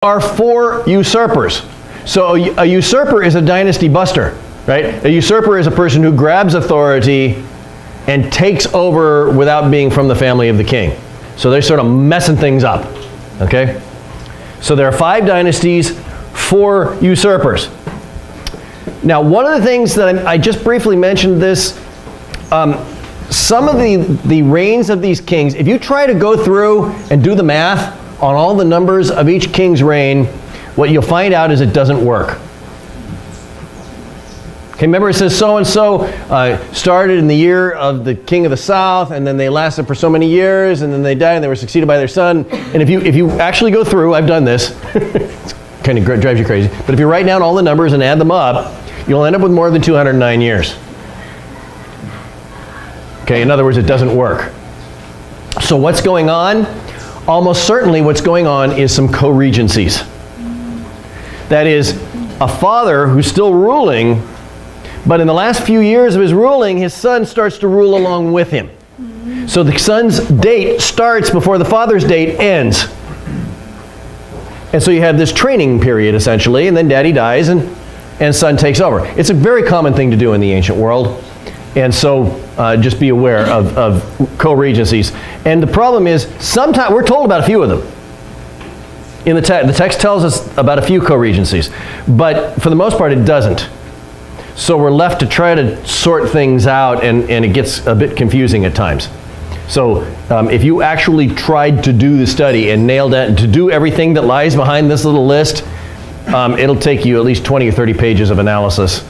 are four usurpers. So a usurper is a dynasty buster, right? A usurper is a person who grabs authority and takes over without being from the family of the king. So they're sort of messing things up, okay? So there are 5 dynasties, 4 usurpers. Now, one of the things that I just briefly mentioned this, some of the reigns of these kings, if you try to go through and do the math on all the numbers of each king's reign, what you'll find out is it doesn't work. Okay, remember it says so-and-so started in the year of the king of the south, and then they lasted for so many years, and then they died, and they were succeeded by their son. And if you actually go through, I've done this, it kind of drives you crazy, but if you write down all the numbers and add them up, you'll end up with more than 209 years. Okay, in other words, it doesn't work. So what's going on? Almost certainly what's going on is some co-regencies. That is, a father who's still ruling, but in the last few years of his ruling, his son starts to rule along with him. So the son's date starts before the father's date ends. And so you have this training period, essentially, and then daddy dies and son takes over. It's a very common thing to do in the ancient world. And so just be aware of co-regencies. And the problem is, sometimes we're told about a few of them. In the text tells us about a few co-regencies, but for the most part it doesn't. So we're left to try to sort things out, and it gets a bit confusing at times. So if you actually tried to do the study and nailed it, to do everything that lies behind this little list, it'll take you at least 20 or 30 pages of analysis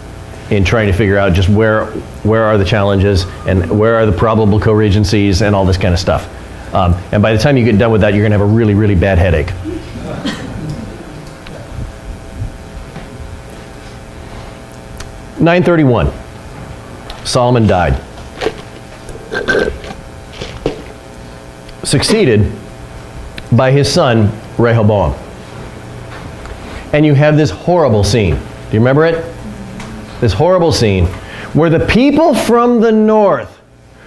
in trying to figure out just where are the challenges and where are the probable co-regencies and all this kind of stuff. And by the time you get done with that, you're going to have a really, really bad headache. (931). Solomon died. Succeeded by his son Rehoboam. And you have this horrible scene. Do you remember it? This horrible scene where the people from the north,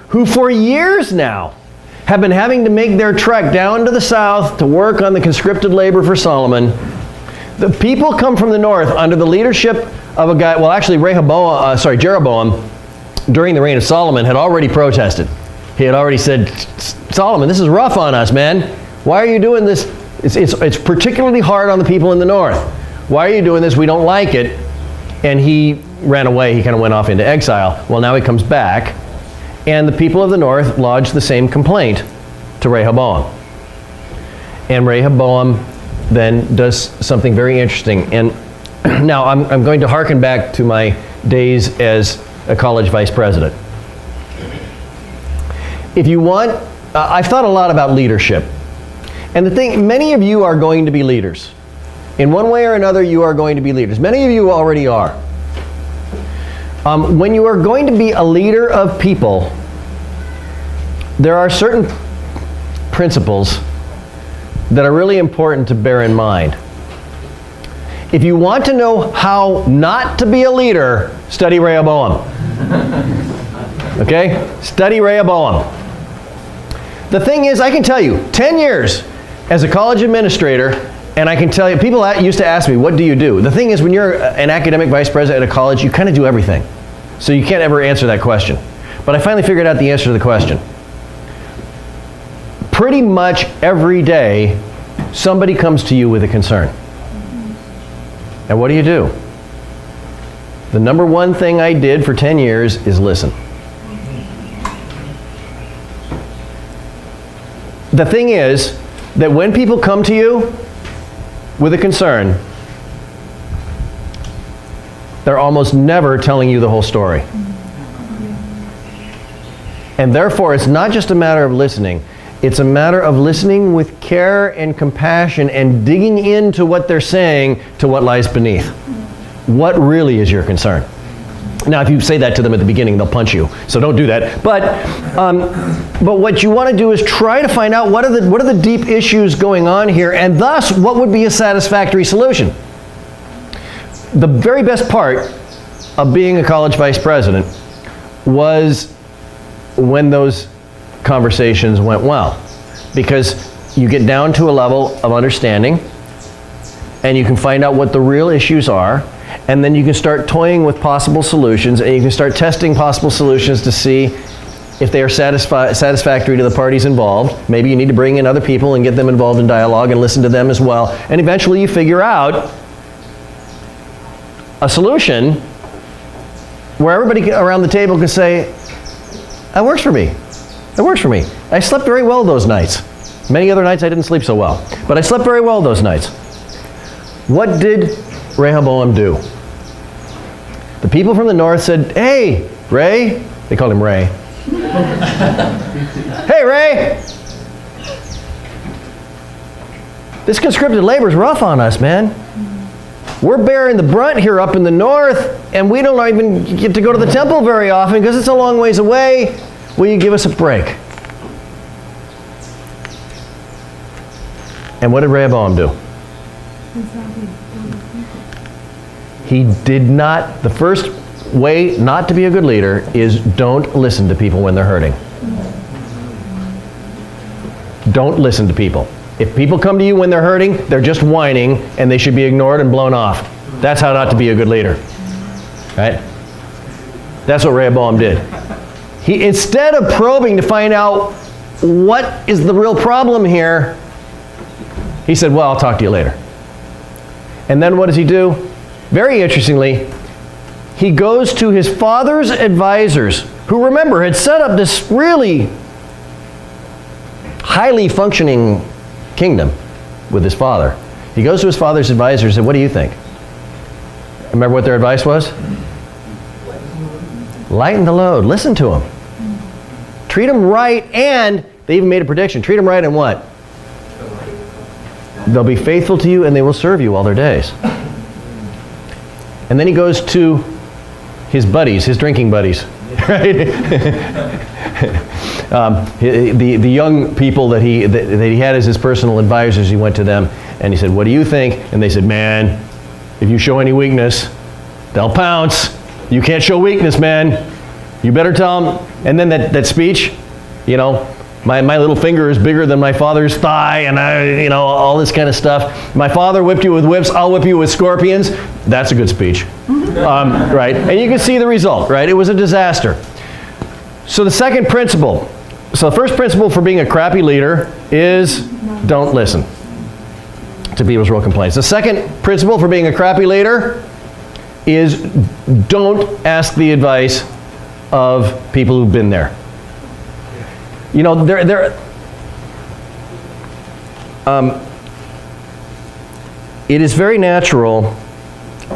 who for years now have been having to make their trek down to the south to work on the conscripted labor for Solomon, the people come from the north under the leadership of a guy, well actually Jeroboam, during the reign of Solomon, had already protested. He had already said, Solomon, this is rough on us, man. Why are you doing this? It's particularly hard on the people in the north. Why are you doing this? We don't like it. And he ran away. He kind of went off into exile. Well, now he comes back, and the people of the north lodged the same complaint to Rehoboam. And Rehoboam then does something very interesting. And now I'm going to hearken back to my days as a college vice president. If you want, I've thought a lot about leadership. And the thing, many of you are going to be leaders. In one way or another, you are going to be leaders. Many of you already are. When you are going to be a leader of people, there are certain principles that are really important to bear in mind. If you want to know how not to be a leader, study Rehoboam. Okay? Study Rehoboam. The thing is, I can tell you, 10 years as a college administrator, and I can tell you, people used to ask me, what do you do? The thing is, when you're an academic vice president at a college, you kind of do everything. So you can't ever answer that question. But I finally figured out the answer to the question. Pretty much every day, somebody comes to you with a concern. And what do? The number one thing I did for 10 years is listen. The thing is that when people come to you with a concern, they're almost never telling you the whole story. And therefore, it's not just a matter of listening. It's a matter of listening with care and compassion and digging into what they're saying to what lies beneath. What really is your concern? Now, if you say that to them at the beginning, they'll punch you. So don't do that. But what you want to do is try to find out what are the deep issues going on here, and thus, what would be a satisfactory solution? The very best part of being a college vice president was when those conversations went well, because you get down to a level of understanding and you can find out what the real issues are, and then you can start toying with possible solutions, and you can start testing possible solutions to see if they are satisfactory to the parties involved. Maybe you need to bring in other people and get them involved in dialogue and listen to them as well. And eventually you figure out a solution where everybody around the table can say, that works for me. That works for me. I slept very well those nights. Many other nights I didn't sleep so well. But I slept very well those nights. What did Rehoboam do? The people from the north said, hey, Ray. They called him Ray. Hey, Ray. This conscripted labor is rough on us, man. We're bearing the brunt here up in the north, and we don't even get to go to the temple very often because it's a long ways away. Will you give us a break? And what did Rehoboam do? He did not. The first way not to be a good leader is don't listen to people when they're hurting. Don't listen to people. If people come to you when they're hurting, they're just whining and they should be ignored and blown off. That's how not to be a good leader. Right? That's what Rehoboam did. He, instead of probing to find out what is the real problem here, he said, well, I'll talk to you later. And then what does he do? Very interestingly, he goes to his father's advisors, who, remember, had set up this really highly functioning kingdom with his father. He goes to his father's advisors and said, what do you think? Remember what their advice was? Lighten the load. Listen to them. Treat them right, and they even made a prediction. Treat them right and what? They'll be faithful to you and they will serve you all their days. And then he goes to his buddies, his drinking buddies, right? The young people that he had as his personal advisors, he went to them and he said, what do you think? And they said, man, if you show any weakness, they'll pounce. You can't show weakness, man. You better tell them. And then that speech, you know, my little finger is bigger than my father's thigh, and all this kind of stuff. My father whipped you with whips, I'll whip you with scorpions. That's a good speech, right? And you can see the result, right? It was a disaster. So the second principle, so the first principle for being a crappy leader is don't listen to people's real complaints. The second principle for being a crappy leader is don't ask the advice of people who've been there. You know, it is very natural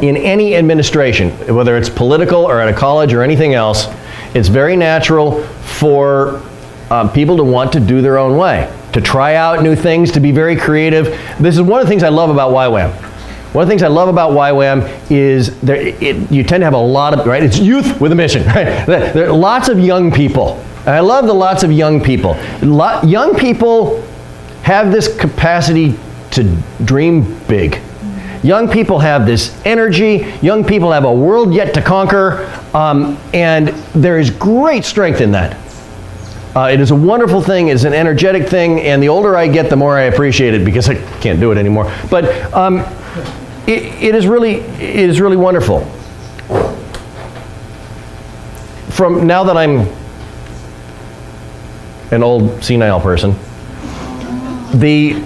in any administration, whether it's political or at a college or anything else, it's very natural for people to want to do their own way, to try out new things, to be very creative. This is one of the things I love about YWAM. One of the things I love about YWAM is you tend to have a lot of, right? It's youth with a mission, right? There are lots of young people. And I love the lots of young people. Young people have this capacity to dream big. Young people have this energy. Young people have a world yet to conquer. And there is great strength in that. It is a wonderful thing. It's an energetic thing. And the older I get, the more I appreciate it because I can't do it anymore. But it is really wonderful. From now that I'm an old senile person, yeah,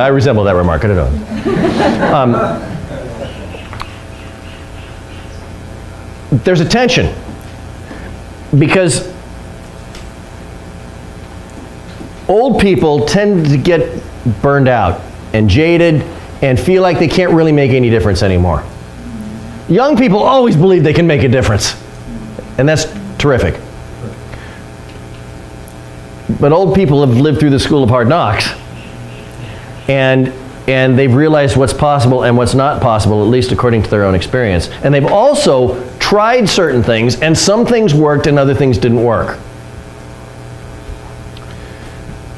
I resemble that remark. I don't know. There's a tension because old people tend to get burned out and jaded and feel like they can't really make any difference anymore. Young people always believe they can make a difference, and that's terrific. But old people have lived through the school of hard knocks, and they've realized what's possible and what's not possible, at least according to their own experience. And they've also tried certain things, and some things worked and other things didn't work.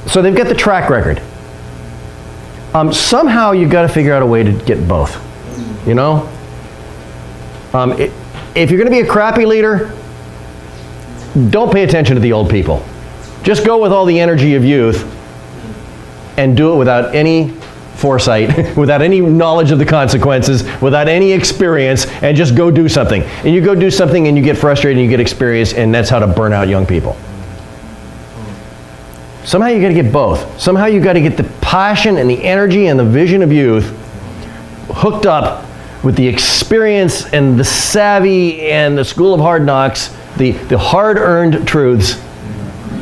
So they've got the track record. Somehow you've got to figure out a way to get both, you know? If you're going to be a crappy leader, don't pay attention to the old people. Just go with all the energy of youth and do it without any foresight, without any knowledge of the consequences, without any experience, and just go do something. And you go do something and you get frustrated and you get experience, and that's how to burn out young people. Somehow you got to get both. Somehow you got to get the passion and the energy and the vision of youth hooked up with the experience and the savvy and the school of hard knocks, the hard-earned truths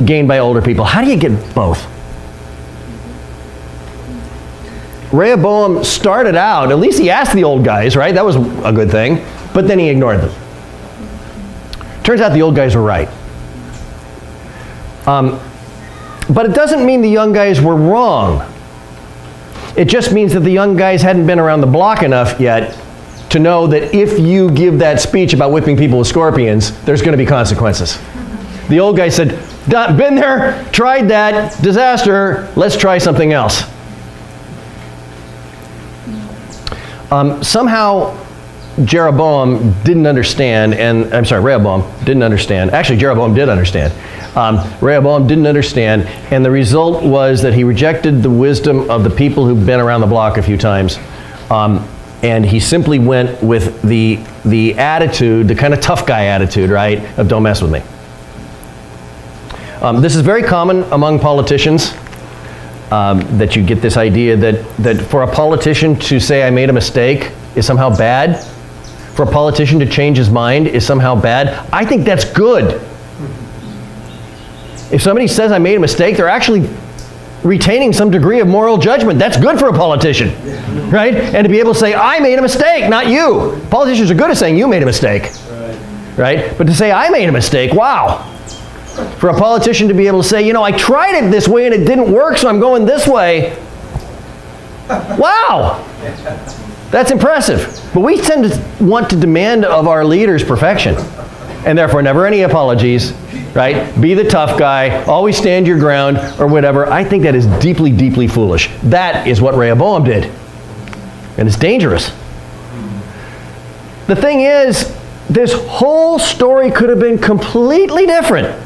gained by older people. How do you get both? Rehoboam started out, at least he asked the old guys, right? That was a good thing. But then he ignored them. Turns out the old guys were right. But it doesn't mean the young guys were wrong. It just means that the young guys hadn't been around the block enough yet to know that if you give that speech about whipping people with scorpions, there's going to be consequences. The old guy said, been there, tried that, disaster, let's try something else. Somehow Rehoboam didn't understand. Actually, Jeroboam did understand. Rehoboam didn't understand, and the result was that he rejected the wisdom of the people who've been around the block a few times, and he simply went with the attitude, the kind of tough guy attitude, right, of don't mess with me. This is very common among politicians, that you get this idea that for a politician to say I made a mistake is somehow bad. For a politician to change his mind is somehow bad. I think that's good. If somebody says I made a mistake, they're actually retaining some degree of moral judgment. That's good for a politician, right? And to be able to say, I made a mistake, not you. Politicians are good at saying you made a mistake, right? But to say I made a mistake, wow. For a politician to be able to say, you know, I tried it this way and it didn't work, so I'm going this way. Wow. That's impressive. But we tend to want to demand of our leaders perfection. And therefore, never any apologies, right? Be the tough guy, always stand your ground, or whatever. I think that is deeply, deeply foolish. That is what Rehoboam did. And it's dangerous. The thing is, this whole story could have been completely different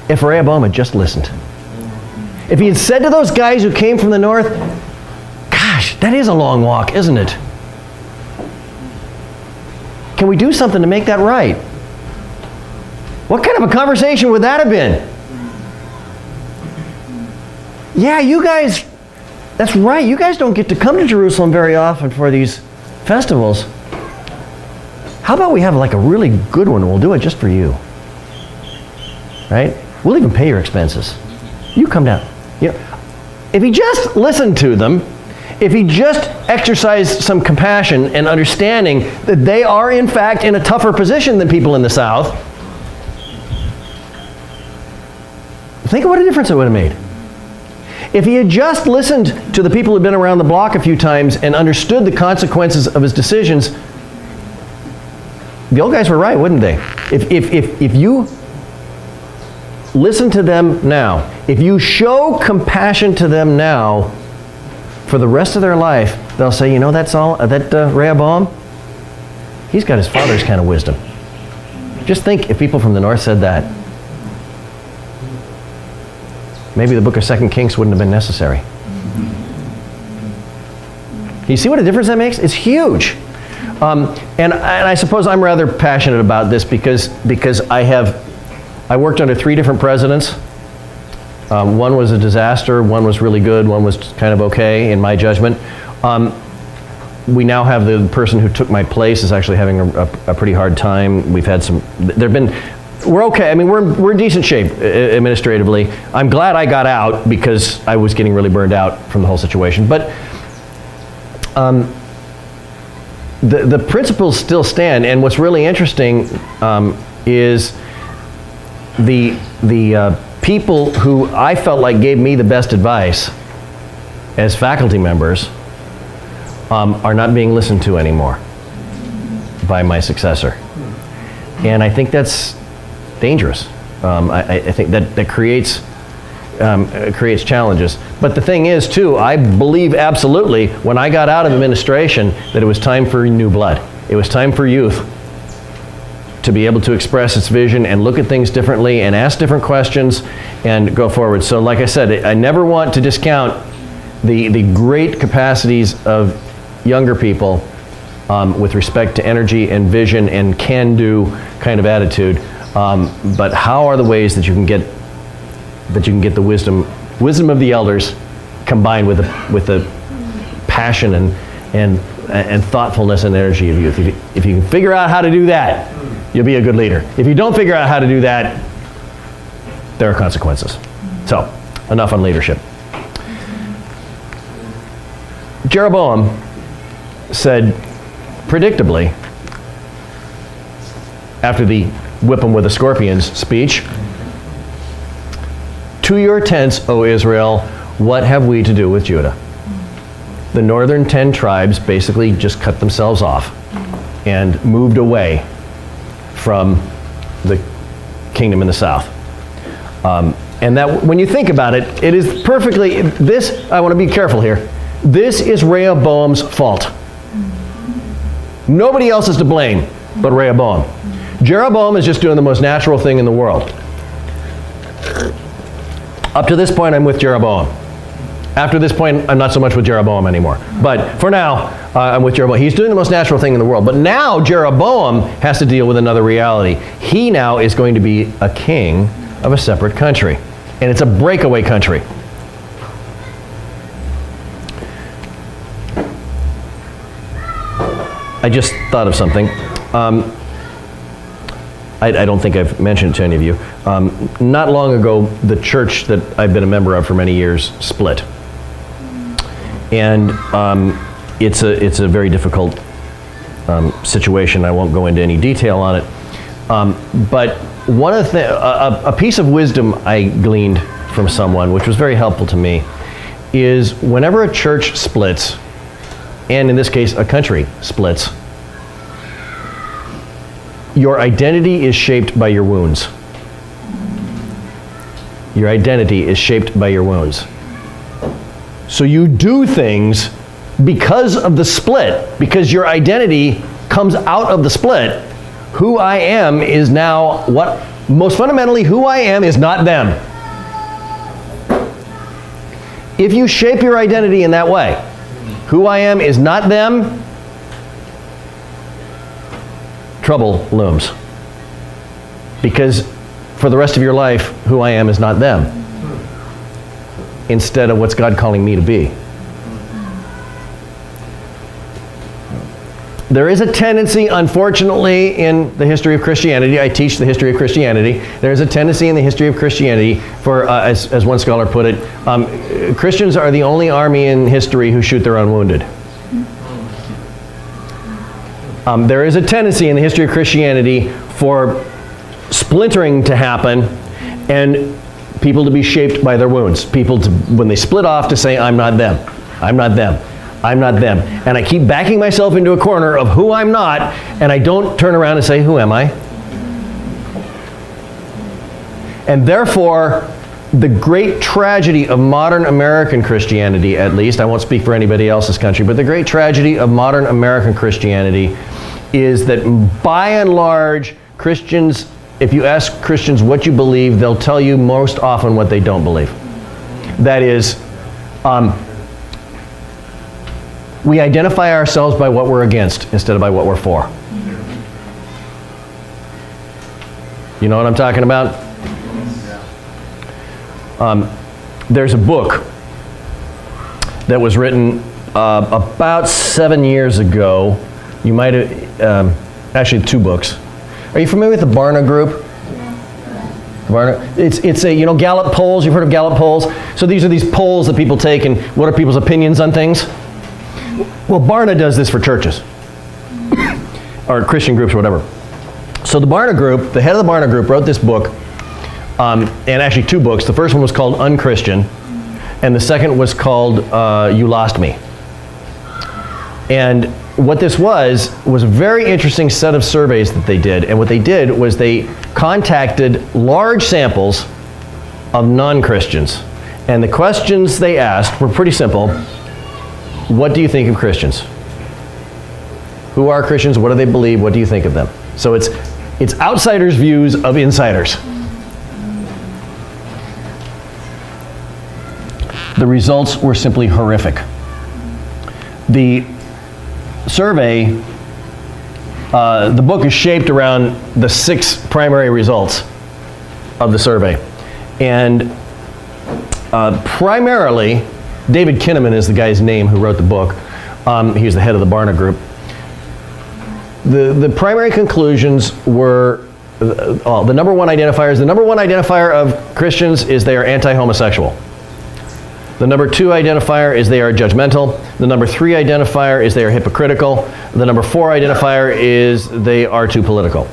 if Rehoboam had just listened. If he had said to those guys who came from the north, gosh, that is a long walk, isn't it? Can we do something to make that right? What kind of a conversation would that have been? Yeah, you guys, that's right, you guys don't get to come to Jerusalem very often for these festivals. How about we have like a really good one and we'll do it just for you? Right? We'll even pay your expenses. You come down. You know, if he just listened to them, if he just exercised some compassion and understanding that they are in fact in a tougher position than people in the South, think of what a difference it would have made. If he had just listened to the people who'd been around the block a few times and understood the consequences of his decisions, the old guys were right, wouldn't they? If you listen to them now, if you show compassion to them now, for the rest of their life, they'll say, you know, that Rehoboam, he's got his father's kind of wisdom. Just think if people from the north said that. Maybe the book of 2 Kings wouldn't have been necessary. You see what a difference that makes? It's huge. And I suppose I'm rather passionate about this because I worked under 3 different presidents. One was a disaster, one was really good, one was kind of okay in my judgment. We now have the person who took my place is actually having a pretty hard time. We've had we're okay. I mean, we're in decent shape administratively. I'm glad I got out because I was getting really burned out from the whole situation. But the principles still stand, and what's really interesting is the people who I felt like gave me the best advice as faculty members are not being listened to anymore by my successor. And I think that's dangerous. I think that creates challenges. But the thing is, too, I believe absolutely when I got out of administration that it was time for new blood. It was time for youth. to be able to express its vision and look at things differently and ask different questions and go forward. So like I said, I never want to discount the great capacities of younger people with respect to energy and vision and can-do kind of attitude. But how are the ways that you can get the wisdom of the elders combined with the passion and thoughtfulness and energy of youth? If you can figure out how to do that, you'll be a good leader. If you don't figure out how to do that, there are consequences. So, enough on leadership. Jeroboam said, predictably, after the whip 'em with the scorpions speech, "To your tents, O Israel, what have we to do with Judah?" The northern 10 tribes basically just cut themselves off and moved away from the kingdom in the south. And that, when you think about it, it is perfectly, I want to be careful here, this is Rehoboam's fault. Nobody else is to blame but Rehoboam. Jeroboam is just doing the most natural thing in the world. Up to this point, I'm with Jeroboam. After this point, I'm not so much with Jeroboam anymore. But for now, I'm with Jeroboam. He's doing the most natural thing in the world. But now Jeroboam has to deal with another reality. He now is going to be a king of a separate country. And it's a breakaway country. I just thought of something. I don't think I've mentioned it to any of you. Not long ago, the church that I've been a member of for many years split. And it's a very difficult situation. I won't go into any detail on it. But one of the a piece of wisdom I gleaned from someone, which was very helpful to me, is whenever a church splits, and in this case a country splits, your identity is shaped by your wounds. Your identity is shaped by your wounds. So you do things because of the split, because your identity comes out of the split. Who I am is now what, most fundamentally, who I am is not them. If you shape your identity in that way, who I am is not them, trouble looms. Because for the rest of your life, who I am is not them, instead of what's God calling me to be. There is a tendency, unfortunately, in the history of Christianity, I teach the history of Christianity, there is a tendency in the history of Christianity for, as one scholar put it, Christians are the only army in history who shoot their unwounded. There is a tendency in the history of Christianity for splintering to happen and people to be shaped by their wounds. People, to, when they split off, to say, I'm not them, I'm not them, I'm not them. And I keep backing myself into a corner of who I'm not, and I don't turn around and say, who am I? And therefore, the great tragedy of modern American Christianity, at least, I won't speak for anybody else's country, but the great tragedy of modern American Christianity is that by and large, Christians, if you ask Christians what you believe, they'll tell you most often what they don't believe. That is, we identify ourselves by what we're against instead of by what we're for. You know what I'm talking about? There's a book that was written about 7 years ago. You might have, actually 2 books. Are you familiar with the Barna Group? Barna? It's a, you know, Gallup polls. You've heard of Gallup polls? So these are these polls that people take, and what are people's opinions on things? Well, Barna does this for churches or Christian groups or whatever. So the Barna Group, the head of the Barna Group, wrote this book, and actually 2 books. The first one was called Unchristian, and the second was called You Lost Me. And what this was a very interesting set of surveys that they did. And what they did was they contacted large samples of non-Christians. And the questions they asked were pretty simple. What do you think of Christians? Who are Christians? What do they believe? What do you think of them? So it's It's outsiders' views of insiders. The results were simply horrific. The survey, the book is shaped around the 6 primary results of the survey. And primarily, David Kinnaman is the guy's name who wrote the book. He was the head of the Barna Group. The primary conclusions were, the number one identifier of Christians is they are anti-homosexual. The number 2 identifier is they are judgmental. The number 3 identifier is they are hypocritical. The number 4 identifier is they are too political.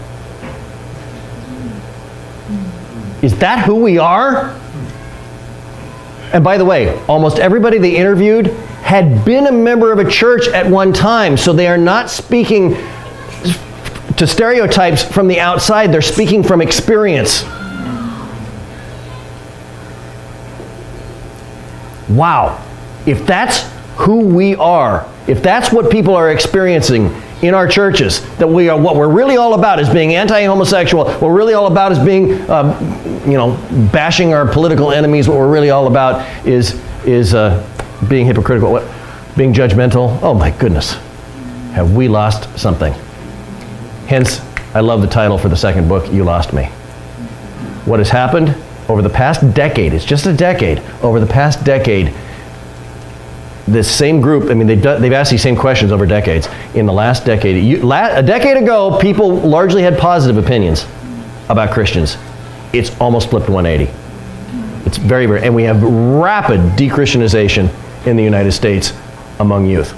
Is that who we are? And by the way, almost everybody they interviewed had been a member of a church at one time, so they are not speaking to stereotypes from the outside, they're speaking from experience. Wow. If that's who we are, if that's what people are experiencing in our churches, that we are, what we're really all about is being anti-homosexual, what we're really all about is being, bashing our political enemies, what we're really all about is being hypocritical, being judgmental. Oh my goodness. Have we lost something? Hence, I love the title for the second book, You Lost Me. What has happened over the past decade, it's just a decade, over the past decade, this same group, they've asked these same questions over decades. In the last decade, a decade ago, people largely had positive opinions about Christians. It's almost flipped 180. It's very, very, and we have rapid de-Christianization in the United States among youth.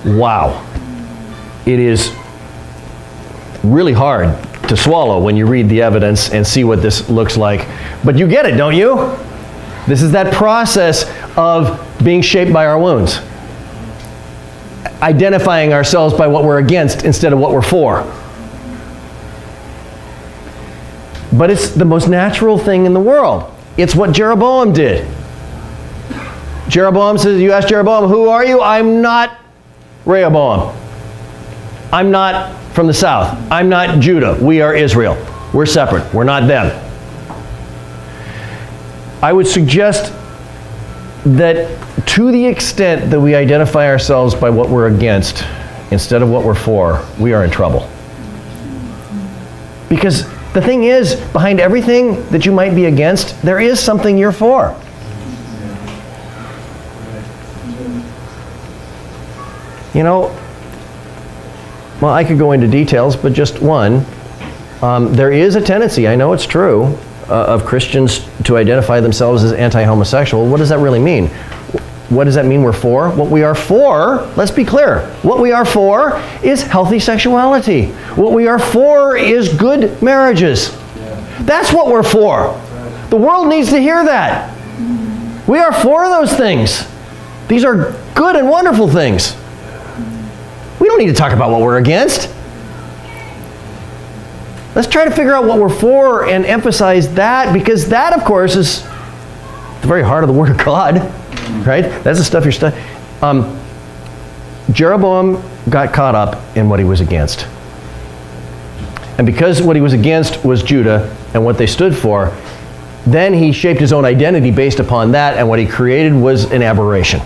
Wow. It is really hard to swallow when you read the evidence and see what this looks like. But you get it, don't you? This is that process of being shaped by our wounds. Identifying ourselves by what we're against instead of what we're for. But it's the most natural thing in the world. It's what Jeroboam did. Jeroboam says, you ask Jeroboam, who are you? I'm not Rehoboam. I'm not from the south. I'm not Judah. We are Israel. We're separate. We're not them. I would suggest that to the extent that we identify ourselves by what we're against instead of what we're for, we are in trouble. Because the thing is, behind everything that you might be against, there is something you're for. Well, I could go into details, but just one. There is a tendency, I know it's true, of Christians to identify themselves as anti-homosexual. What does that really mean? What does that mean we're for? What we are for, let's be clear, what we are for is healthy sexuality. What we are for is good marriages. That's what we're for. The world needs to hear that. We are for those things. These are good and wonderful things. We don't need to talk about what we're against. Let's try to figure out what we're for and emphasize that, because that, of course, is the very heart of the Word of God, right? That's the stuff you're studying. Jeroboam got caught up in what he was against. And because what he was against was Judah and what they stood for, then he shaped his own identity based upon that, and what he created was an aberration.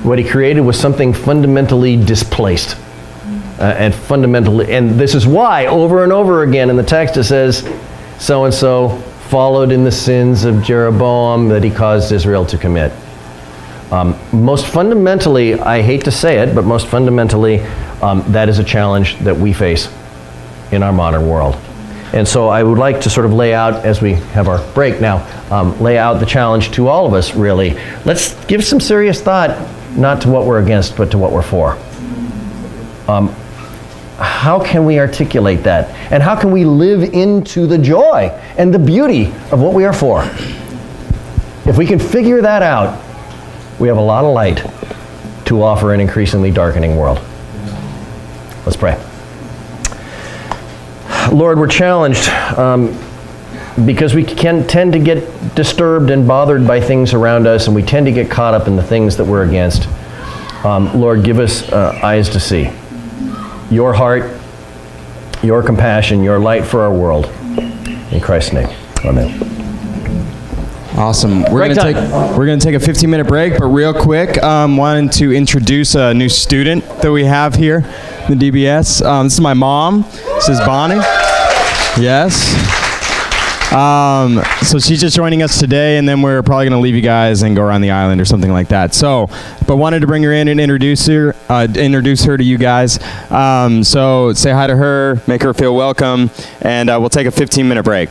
What he created was something fundamentally displaced. And this is why over and over again in the text it says, so-and-so followed in the sins of Jeroboam that he caused Israel to commit. Most fundamentally, I hate to say it, but most fundamentally, that is a challenge that we face in our modern world. And so I would like to sort of lay out, as we have our break now, lay out the challenge to all of us, really. Let's give some serious thought, not to what we're against, but to what we're for. How can we articulate that? And how can we live into the joy and the beauty of what we are for? If we can figure that out, we have a lot of light to offer an increasingly darkening world. Let's pray. Lord, we're challenged because we can tend to get disturbed and bothered by things around us, and we tend to get caught up in the things that we're against. Lord, give us eyes to see your heart your compassion, your light for our world. In Christ's name, amen. Awesome. We're gonna take a 15-minute break, but real quick, wanted to introduce a new student that we have here in the DBS. This is my mom. This is Bonnie. Yes. So she's just joining us today, and then we're probably gonna leave you guys and go around the island or something like that. So, but wanted to bring her in and introduce her to you guys. So say hi to her, make her feel welcome, and we'll take a 15-minute break.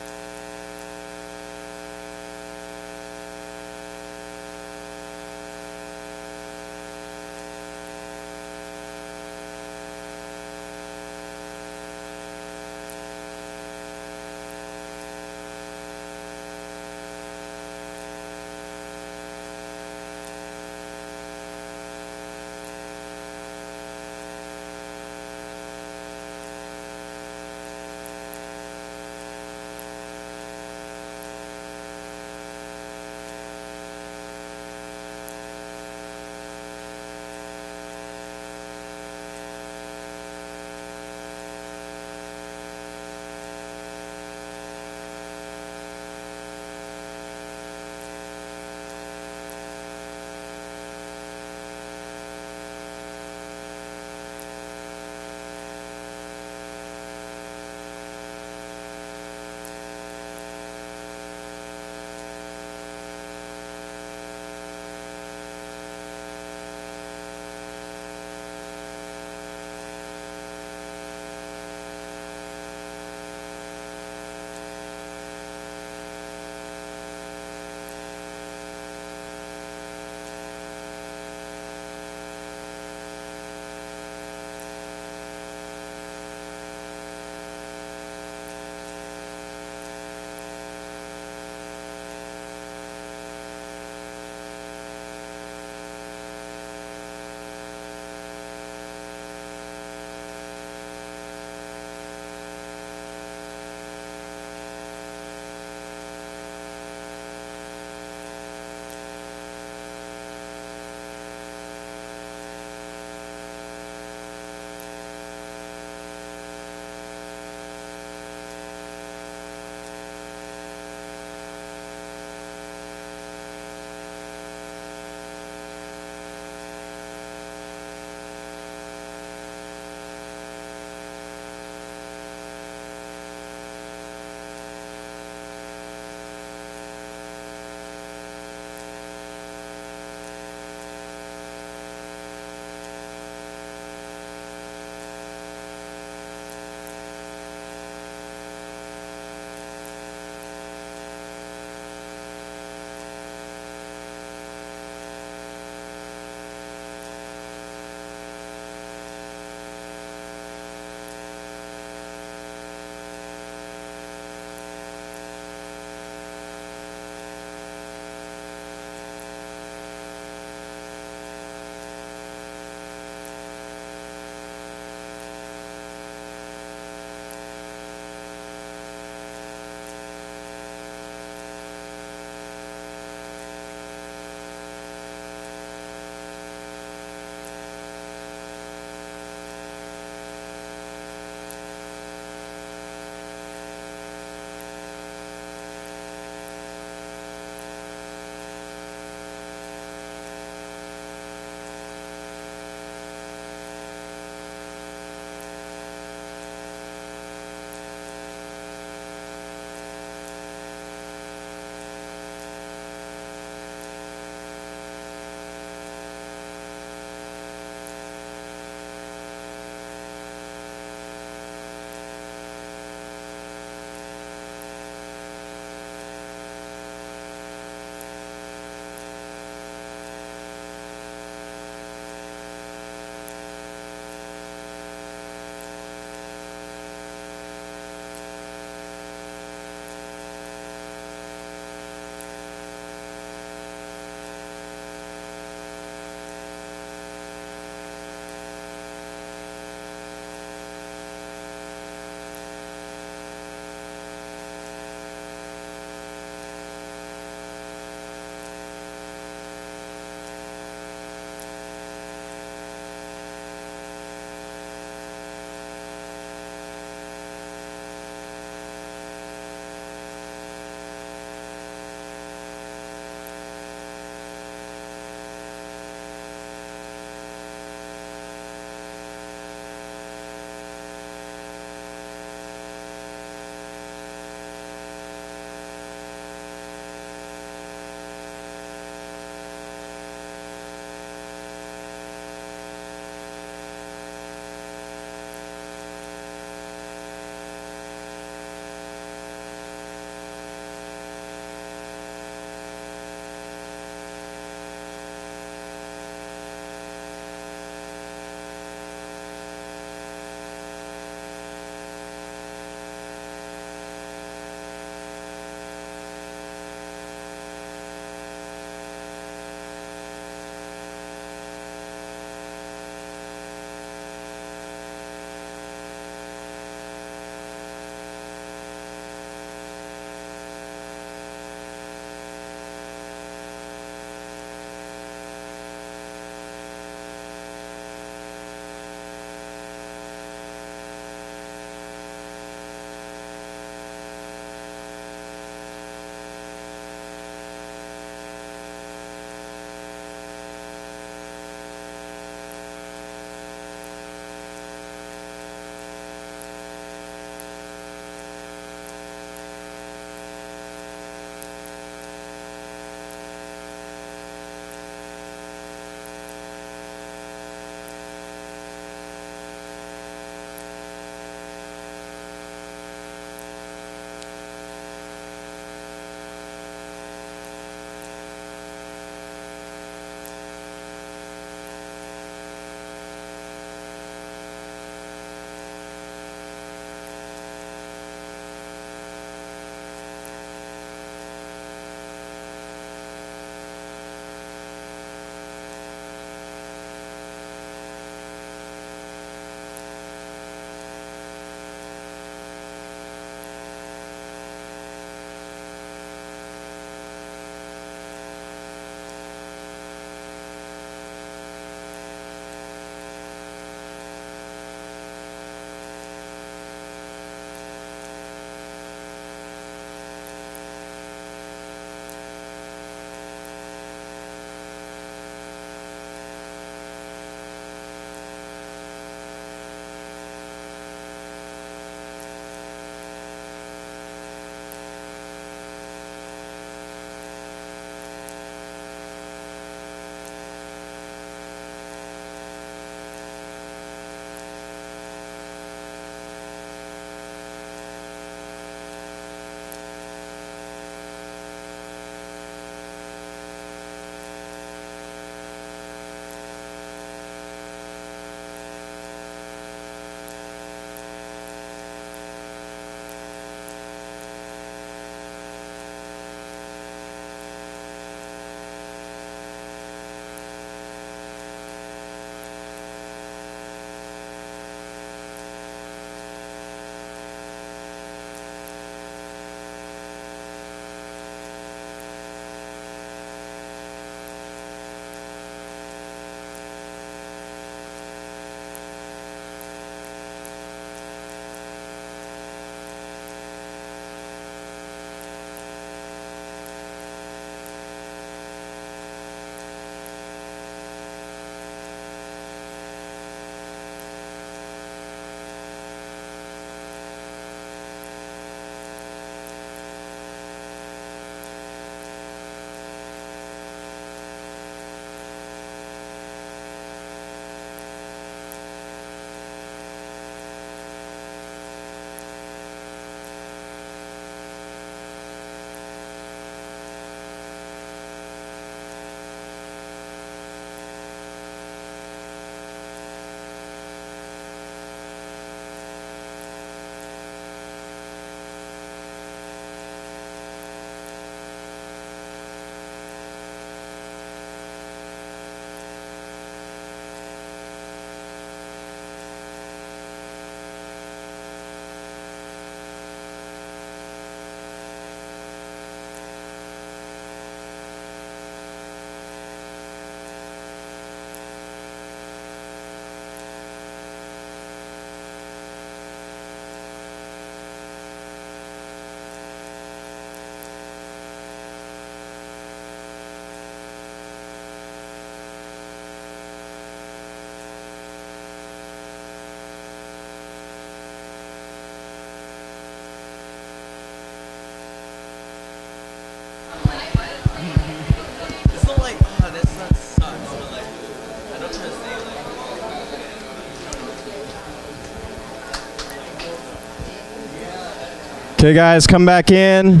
Okay, guys, come back in.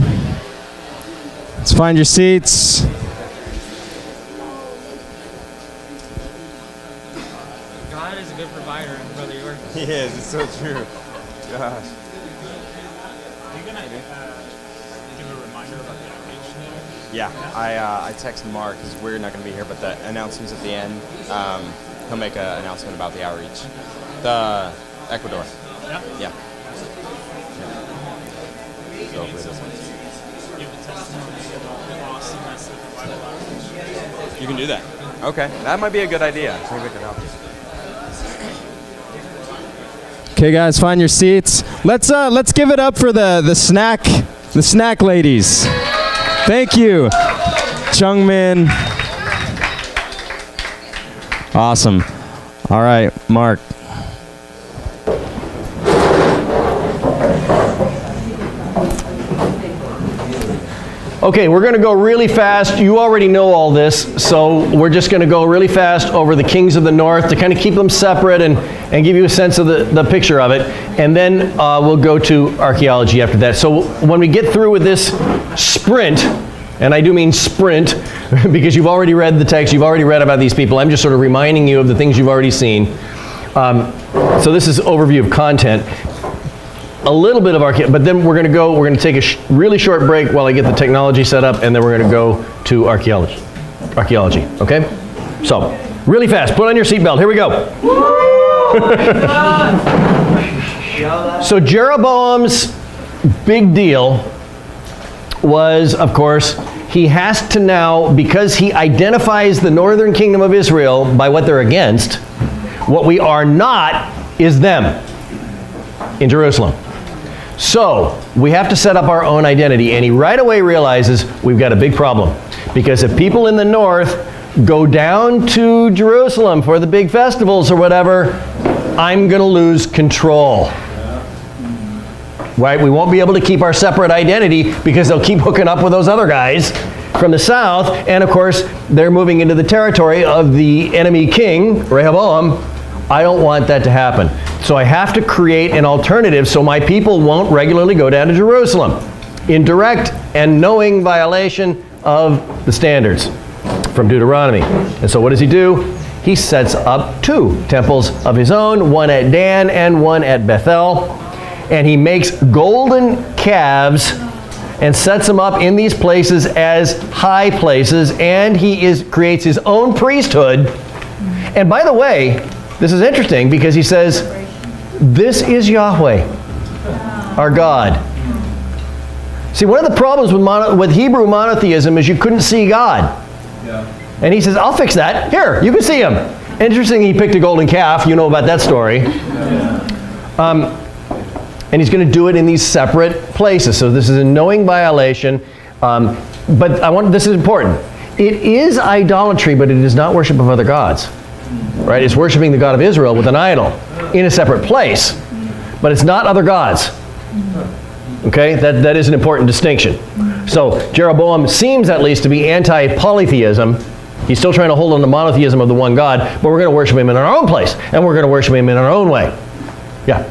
Let's find your seats. God is a good provider, Brother York. He is. It's so true. Gosh. Are you gonna give a reminder about the outreach? Yeah, I texted Mark because we're not going to be here, but the announcement's at the end. He'll make an announcement about the outreach. The Ecuador. Yeah. Yeah. So hopefully this one. Give a testimony about the awesomeness of the Bible outreach. You can do that. Okay, that might be a good idea. Maybe I could help you. Okay, guys, find your seats. Let's give it up for the snack ladies. Thank you, Chungmin. Awesome. All right, Mark. Okay, we're going to go really fast. You already know all this, so we're just going to go really fast over the kings of the north to kind of keep them separate and give you a sense of the picture of it. And then we'll go to archaeology after that. So when we get through with this sprint, and I do mean sprint, because you've already read the text, you've already read about these people. I'm just sort of reminding you of the things you've already seen. So this is overview of content. A little bit of but then we're going to take a really short break while I get the technology set up, and then we're going to go to archaeology, okay? So, really fast, put on your seatbelt, here we go. So Jeroboam's big deal was, of course, he has to now, because he identifies the northern kingdom of Israel by what they're against, what we are not is them in Jerusalem. So, we have to set up our own identity, and he right away realizes we've got a big problem. Because if people in the north go down to Jerusalem for the big festivals or whatever, I'm going to lose control. Right? We won't be able to keep our separate identity because they'll keep hooking up with those other guys from the south, and of course, they're moving into the territory of the enemy king, Rehoboam. I don't want that to happen. So I have to create an alternative so my people won't regularly go down to Jerusalem in direct and knowing violation of the standards from Deuteronomy. And so what does he do? He sets up 2 temples of his own, one at Dan and one at Bethel. And he makes golden calves and sets them up in these places as high places, and he creates his own priesthood. And by the way, this is interesting because he says, this is Yahweh, our God. See, one of the problems with Hebrew monotheism is you couldn't see God. Yeah. And he says, I'll fix that. Here, you can see him. Interesting, he picked a golden calf. You know about that story. Yeah. And he's going to do it in these separate places. So this is a knowing violation. But this is important. It is idolatry, but it is not worship of other gods. Right? It's worshiping the God of Israel with an idol in a separate place, but it's not other gods. Okay? That is an important distinction. So Jeroboam seems at least to be anti-polytheism. He's still trying to hold on to monotheism of the one God, but we're going to worship him in our own place, and we're going to worship him in our own way. Yeah?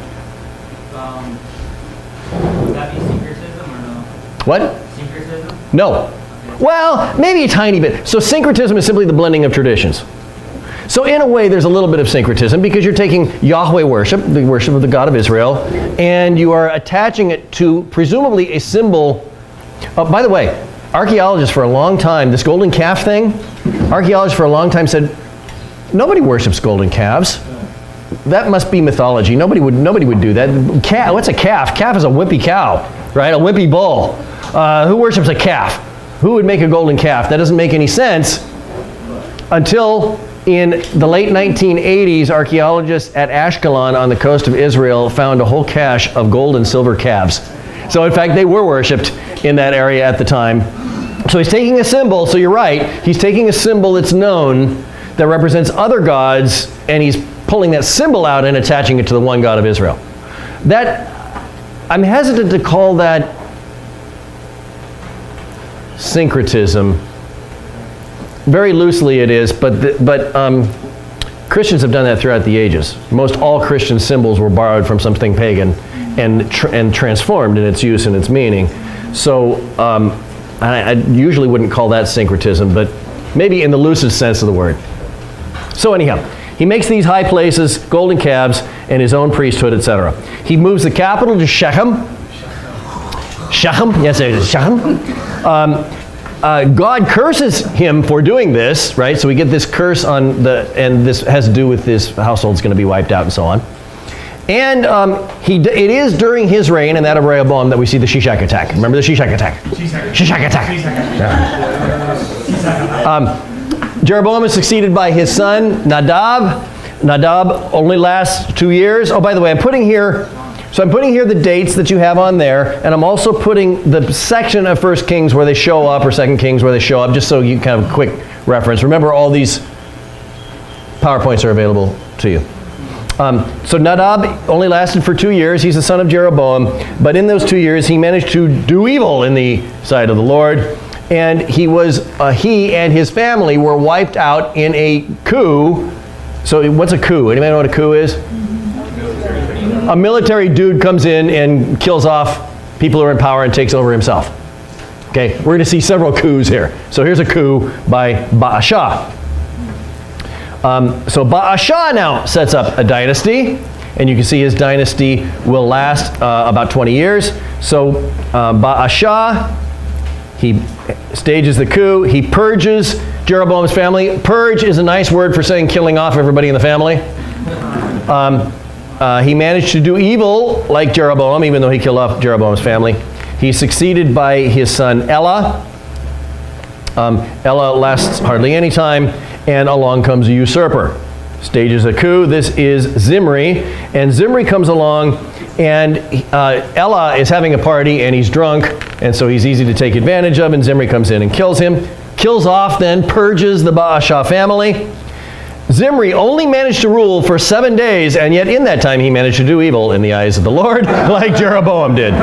Would that be syncretism or no? What? Syncretism? No. Well, maybe a tiny bit. So syncretism is simply the blending of traditions. So in a way, there's a little bit of syncretism because you're taking Yahweh worship, the worship of the God of Israel, and you are attaching it to presumably a symbol. By the way, archaeologists for a long time, this golden calf thing, archaeologists for a long time said, nobody worships golden calves. That must be mythology. Nobody would do that. What's a calf? Calf is a wimpy cow, right? A wimpy bull. Who worships a calf? Who would make a golden calf? That doesn't make any sense until in the late 1980s, archaeologists at Ashkelon on the coast of Israel found a whole cache of gold and silver calves. So in fact, they were worshipped in that area at the time. So he's taking a symbol, so you're right, he's taking a symbol that's known that represents other gods, and he's pulling that symbol out and attaching it to the one God of Israel. I'm hesitant to call that syncretism. Very loosely it is, but Christians have done that throughout the ages. Most all Christian symbols were borrowed from something pagan and transformed in its use and its meaning. So I usually wouldn't call that syncretism, but maybe in the loosest sense of the word. So anyhow, he makes these high places, golden calves, and his own priesthood, etc. He moves the capital to Shechem. Shechem, yes, it is Shechem. God curses him for doing this, right? So we get this curse on and this has to do with this household's going to be wiped out and so on. And it is during his reign and that of Rehoboam that we see the Shishak attack. Remember the Shishak attack? Shishak attack. Jeroboam is succeeded by his son, Nadab. Nadab only lasts 2 years. Oh, by the way, I'm putting here the dates that you have on there, and I'm also putting the section of 1 Kings where they show up, or 2 Kings where they show up, just so you can have a quick reference. Remember, all these PowerPoints are available to you. So Nadab only lasted for 2 years. He's the son of Jeroboam, but in those 2 years he managed to do evil in the sight of the Lord, and he and his family were wiped out in a coup. So what's a coup? Anybody know what a coup is? A military dude comes in and kills off people who are in power and takes over himself. Okay, we're going to see several coups here. So here's a coup by Baasha. So Baasha now sets up a dynasty, and you can see his dynasty will last about 20 years. So Baasha, he stages the coup. He purges Jeroboam's family. Purge is a nice word for saying killing off everybody in the family. He managed to do evil like Jeroboam, even though he killed off Jeroboam's family. He's succeeded by his son Elah. Elah lasts hardly any time, and along comes a usurper. Stages a coup. This is Zimri, and Zimri comes along, and Elah is having a party, and he's drunk, and so he's easy to take advantage of, and Zimri comes in and kills him. Kills off, then purges the Baasha family. Zimri only managed to rule for 7 days, and yet in that time he managed to do evil in the eyes of the Lord, like Jeroboam did.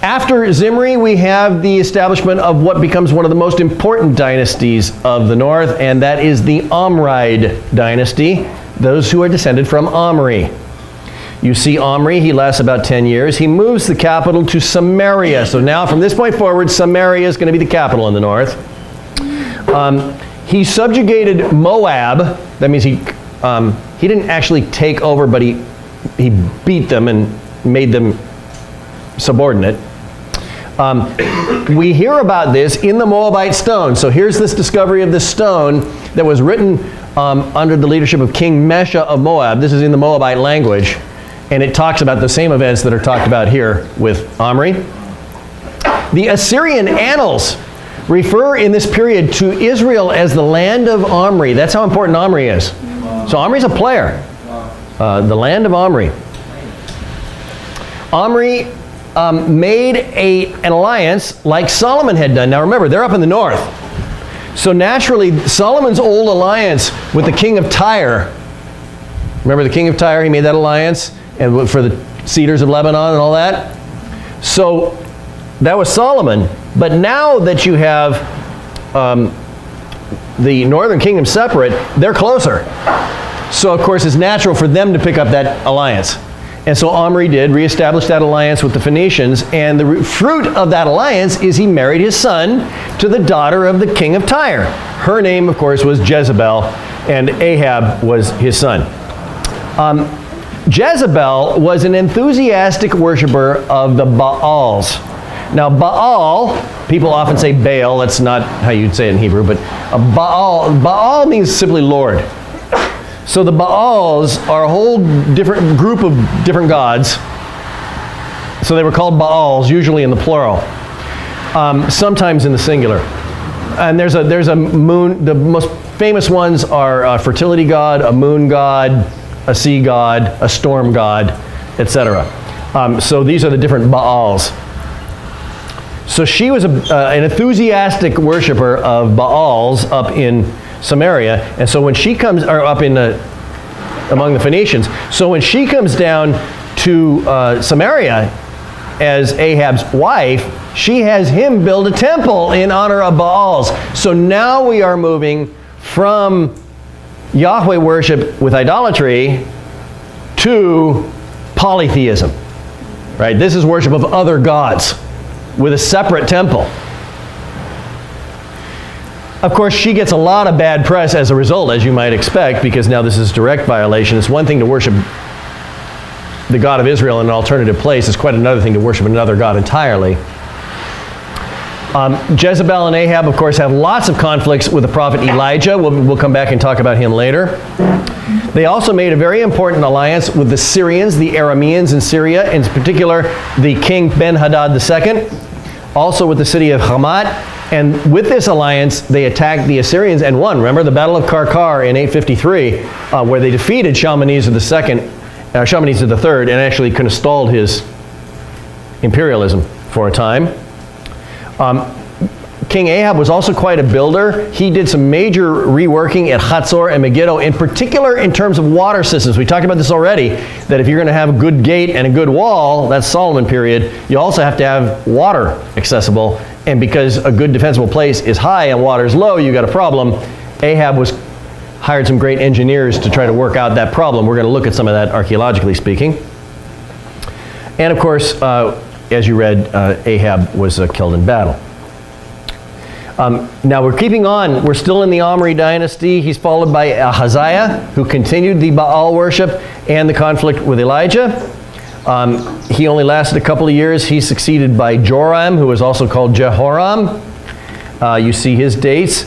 After Zimri, we have the establishment of what becomes one of the most important dynasties of the north, and that is the Omride dynasty, those who are descended from Omri. You see Omri, he lasts about 10 years. He moves the capital to Samaria. So now from this point forward, Samaria is going to be the capital in the north. He subjugated Moab. That means he didn't actually take over, but he beat them and made them subordinate. We hear about this in the Moabite stone. So here's this discovery of this stone that was written under the leadership of King Mesha of Moab. This is in the Moabite language, and it talks about the same events that are talked about here with Omri. The Assyrian annals refer in this period to Israel as the land of Omri. That's how important Omri is. So Omri's a player. The land of Omri. Omri made an alliance like Solomon had done. Now remember, they're up in the north. So naturally, Solomon's old alliance with the king of Tyre, remember the king of Tyre, he made that alliance and for the cedars of Lebanon and all that. So that was Solomon. But now that you have the northern kingdom separate, they're closer. So of course it's natural for them to pick up that alliance. And so Omri did reestablish that alliance with the Phoenicians, and the fruit of that alliance is he married his son to the daughter of the king of Tyre. Her name, of course, was Jezebel, and Ahab was his son. Jezebel was an enthusiastic worshiper of the Baals. Now Baal, people often say Baal, that's not how you'd say it in Hebrew, but Baal means simply Lord. So the Baals are a whole different group of different gods. So they were called Baals, usually in the plural, sometimes in the singular. And there's a moon, the most famous ones are a fertility god, a moon god, a sea god, a storm god, etc. So these are the different Baals. So she was an enthusiastic worshiper of Baals up in Samaria, and so when she comes, or up in among the Phoenicians, so when she comes down to Samaria as Ahab's wife, she has him build a temple in honor of Baals. So now we are moving from Yahweh worship with idolatry to polytheism. Right? This is worship of other gods with a separate temple. Of course, she gets a lot of bad press as a result, as you might expect, because now this is direct violation. It's one thing to worship the God of Israel in an alternative place. It's quite another thing to worship another God entirely. Jezebel and Ahab, of course, have lots of conflicts with the prophet Elijah. We'll come back and talk about him later. They also made a very important alliance with the Syrians, the Arameans in Syria, in particular the king Ben-Hadad II, also with the city of Hamat. And with this alliance, they attacked the Assyrians and won. Remember the Battle of Karkar in 853, where they defeated Shalmaneser III, and actually kind of stalled his imperialism for a time. King Ahab was also quite a builder. He did some major reworking at Hatzor and Megiddo, in particular in terms of water systems. We talked about this already, that if you're going to have a good gate and a good wall, that's Solomon period, you also have to have water accessible. And because a good defensible place is high and water is low, you got a problem. Ahab hired some great engineers to try to work out that problem. We're going to look at some of that archaeologically speaking. And of course, as you read, Ahab was killed in battle. Now we're keeping on. We're still in the Omri dynasty. He's followed by Ahaziah, who continued the Baal worship and the conflict with Elijah. He only lasted a couple of years. He's succeeded by Joram, who was also called Jehoram. You see his dates.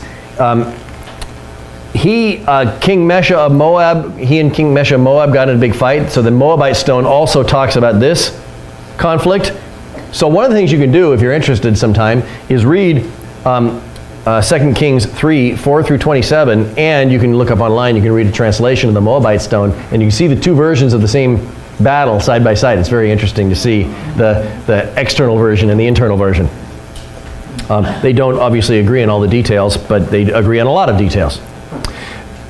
King Mesha of Moab, he and King Mesha of Moab got in a big fight. So the Moabite stone also talks about this conflict. So one of the things you can do if you're interested sometime is read 2 Kings 3, 4 through 27, and you can look up online, you can read a translation of the Moabite stone, and you can see the two versions of the same battle side by side. It's very interesting to see the external version and the internal version. They don't obviously agree on all the details, but they agree on a lot of details.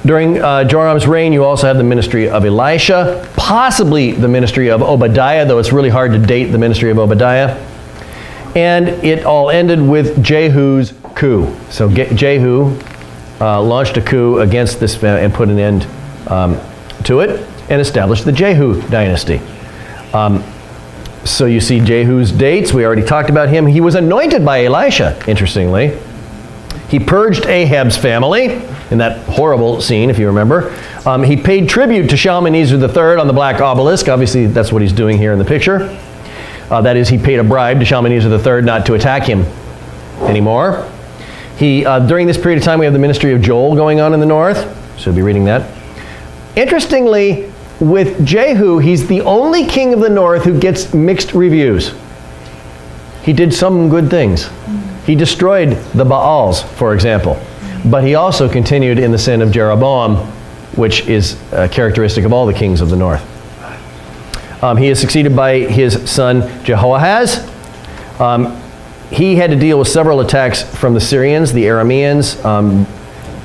During Joram's reign, you also have the ministry of Elisha, possibly the ministry of Obadiah, though it's really hard to date the ministry of Obadiah. And it all ended with Jehu's coup. So Jehu launched a coup against this and put an end to it and established the Jehu dynasty. So you see Jehu's dates. We already talked about him. He was anointed by Elisha, interestingly. He purged Ahab's family in that horrible scene, if you remember. He paid tribute to Shalmaneser III on the Black Obelisk. Obviously, that's what he's doing here in the picture. That is, he paid a bribe to Shalmaneser III not to attack him anymore. During this period of time, we have the ministry of Joel going on in the north. So we'll be reading that. Interestingly, with Jehu, he's the only king of the north who gets mixed reviews. He did some good things. He destroyed the Baals, for example. But he also continued in the sin of Jeroboam, which is characteristic of all the kings of the north. He is succeeded by his son Jehoahaz. He had to deal with several attacks from the Syrians, the Arameans,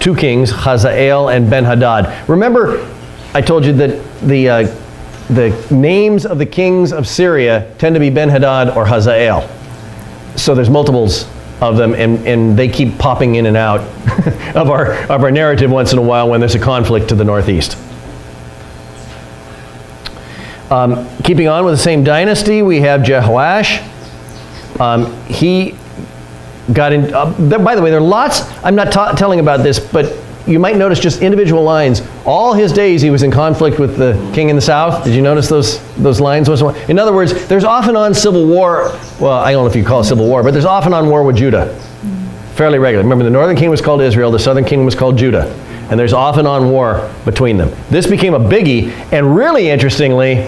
two kings, Hazael and Ben-Hadad. Remember, I told you that the names of the kings of Syria tend to be Ben-Hadad or Hazael. So there's multiples of them, and they keep popping in and out of our narrative once in a while when there's a conflict to the northeast. Keeping on with the same dynasty, we have Jehoash. He got in, by the way, there are lots, I'm not telling about this, but you might notice just individual lines. All his days he was in conflict with the king in the south. Did you notice those lines? In other words, there's off and on civil war. Well, I don't know if you call it civil war, but there's off and on war with Judah. Fairly regular. Remember, the northern kingdom was called Israel, the southern kingdom was called Judah. And there's off and on war between them. This became a biggie, and really interestingly,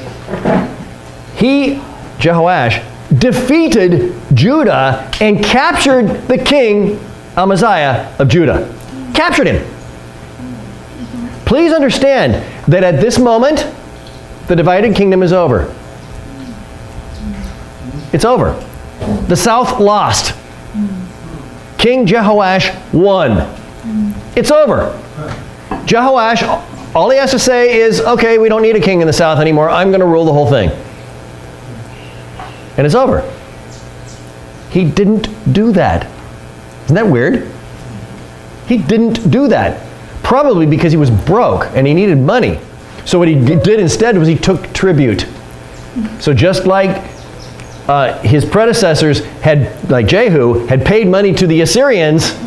Jehoash, defeated Judah and captured the king Amaziah of Judah. Captured him. Please understand that at this moment, the divided kingdom is over. It's over. The south lost. King Jehoash won. It's over. Jehoash, all he has to say is, okay, we don't need a king in the south anymore. I'm going to rule the whole thing. And it's over. He didn't do that. Isn't that weird? He didn't do that. Probably because he was broke and he needed money. So what he did instead was he took tribute. So just like his predecessors had, like Jehu, had paid money to the Assyrians,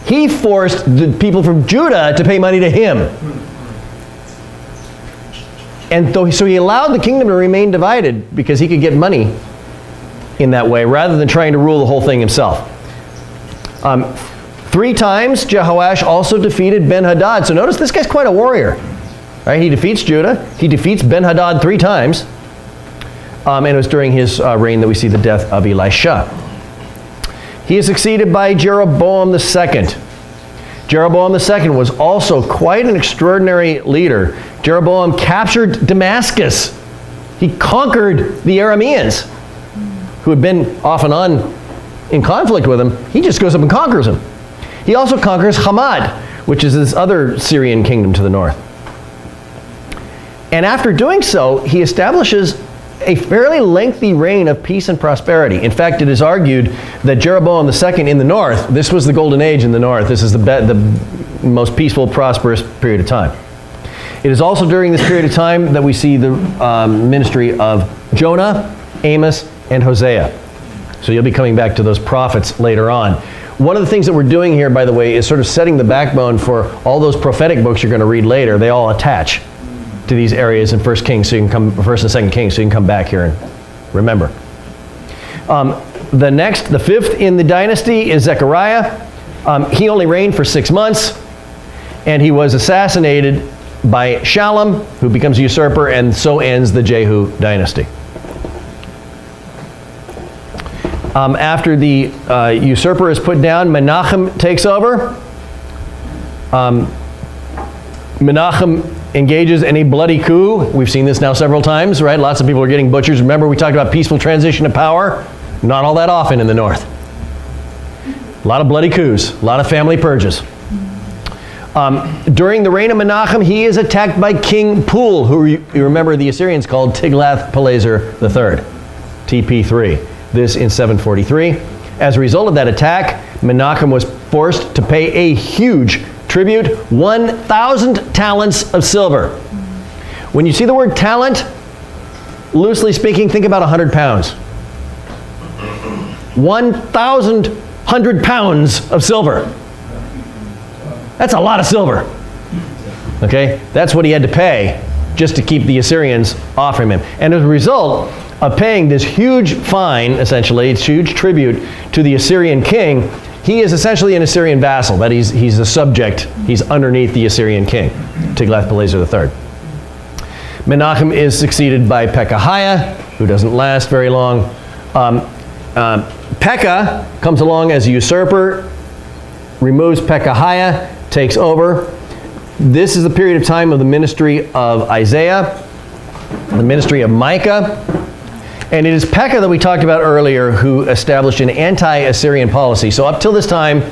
he forced the people from Judah to pay money to him. And so he allowed the kingdom to remain divided because he could get money in that way rather than trying to rule the whole thing himself. 3 times Jehoash also defeated Ben-Hadad. So notice this guy's quite a warrior. Right? He defeats Judah. He defeats Ben-Hadad 3 times. And it was during his reign that we see the death of Elisha. He is succeeded by Jeroboam II. Jeroboam II was also quite an extraordinary leader. Jeroboam captured Damascus. He conquered the Arameans, who had been off and on in conflict with him. He just goes up and conquers them. He also conquers Hamad, which is this other Syrian kingdom to the north. And after doing so, he establishes a fairly lengthy reign of peace and prosperity. In fact, it is argued that Jeroboam II in the north, this was the golden age in the north. This is the most peaceful, prosperous period of time. It is also during this period of time that we see the ministry of Jonah, Amos, and Hosea. So you'll be coming back to those prophets later on. One of the things that we're doing here, by the way, is sort of setting the backbone for all those prophetic books you're going to read later. They all attach to these areas in 1 Kings, so you can come, 1st and 2nd Kings, so you can come back here and remember. The 5th in the dynasty is Zechariah. He only reigned for 6 months, and he was assassinated by Shallum, who becomes a usurper, and so ends the Jehu dynasty. After the usurper is put down, Menachem takes over. Menachem engages in a bloody coup. We've seen this now several times, right? Lots of people are getting butchered. Remember, we talked about peaceful transition of power? Not all that often in the north. A lot of bloody coups, a lot of family purges. During the reign of Menachem, he is attacked by King Pul, who you remember the Assyrians called Tiglath-Pileser III, TP3. This in 743. As a result of that attack, Menachem was forced to pay a huge tribute, 1,000 talents of silver. When you see the word talent, loosely speaking, think about 100 pounds. 1,100 pounds of silver. That's a lot of silver. Okay? That's what he had to pay just to keep the Assyrians off from him. And as a result of paying this huge fine, essentially, it's huge tribute to the Assyrian king, he is essentially an Assyrian vassal. That he's a subject. He's underneath the Assyrian king, Tiglath-Pileser III. Menachem is succeeded by Pekahiah, who doesn't last very long. Pekah comes along as a usurper, removes Pekahiah, takes over. This is the period of time of the ministry of Isaiah, the ministry of Micah. And it is Pekah that we talked about earlier who established an anti-Assyrian policy. So up till this time,